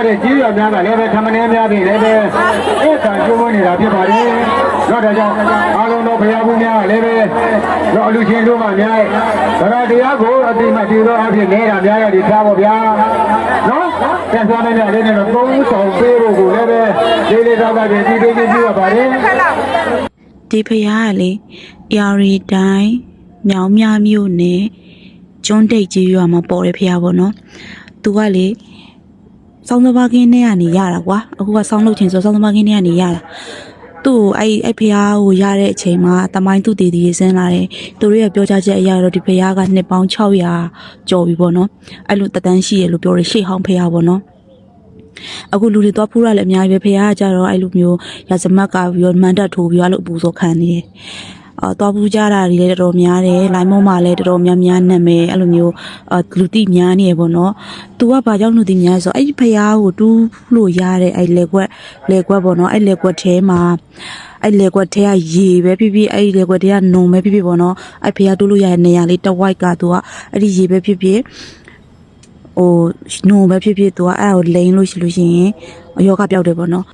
တဲ့ကြီးရများကလည်းပဲထမင်းများပြီးလည်းပဲအဲ့ဒါကျိုးမနေတာဖြစ်ပါတယ်။တော့ဒါကြောင့်အားလုံးသောဘုရားဘူးများကလည်းပဲတော့အလူချင်းတို့မှများရဲ့ဒါတရားကိုအတိမတည်သောအဖြစ်နေတာများရည်ထားပါဗျာ။နော်ပြန်သွားနေတယ်လည်းတော့သုံးဆောင်ပေးဖို့ကိုလည်းပဲလေးလေးတော့ကတည်းကဒီပေးကြည့်ရပါတယ်။ဒီဖရားကလေယာရီတိုင်းမြောင်မြမြို့နယ်ကျွန်းတိတ်ကြီးရွာမှာပေါ်တဲ့ဖရားပေါ့နော်။သူကလေဆောင်းသဘာကင်းနဲ့ကနေရတာကွာအခုကဆောင်းလုပ်ချင်ဆိုဆောင်းသဘာကင်းနဲ့ကနေရတာသူ့အဲ့ဖျားကိုရတဲ့အချိန်မှာတမိုင်းသူတည်တည်ဆင်းလာတယ်သူတို့ရဲ့ပြောကြားချက်အရတော့ဒီဖျားကနှစ်ပေါင်း600ကျော်ပြီပေါ့နော်အဲ့လိုတတန်းရှိရလို့ပြောရရှေ့ဟောင်းဖျားပေါ့နော်အခုလူတွေသွားဖူးရလည်းအများကြီးပဲဖျားကကြတော့အဲ့လိုမျိုးရစမတ်ကပြီးတော့မန်တက်ထိုးပြီးတော့အပူစောခံနေတယ်သွားပူကြတာတွေလည်းတော်တော်များတယ်လိုင်းမုံမှာလည်းတော်တော်များများနာမည်အဲ့လိုမျိုးလူတိများနေရပေါ့နော်သူကဘာကြောင့်လူတိများဆိုအဲ့ဒီဖျားကိုတူးလို့ရတဲ့အဲ့လေကွက်ပေါ့နော်အဲ့လေကွက်ထဲမှာအဲ့လေကွက်ထဲကရေပဲဖြစ်ဖြစ်အဲ့လေကွက်ထဲကနုံပဲဖြစ်ဖြစ်ပေါ့နော်အဲ့ဖျားတူးလို့ရတဲ့နေရာလေးတဝိုက်ကသူကအဲ့ဒီရေပဲဖြစ်ဖြစ်ဟိုနုံပဲဖြစ်ဖြစ်သူကအဲ့ဒါကိုလိမ့်လို့ရှိရင်ယောဂပြောက်တယ်ပေါ့နော်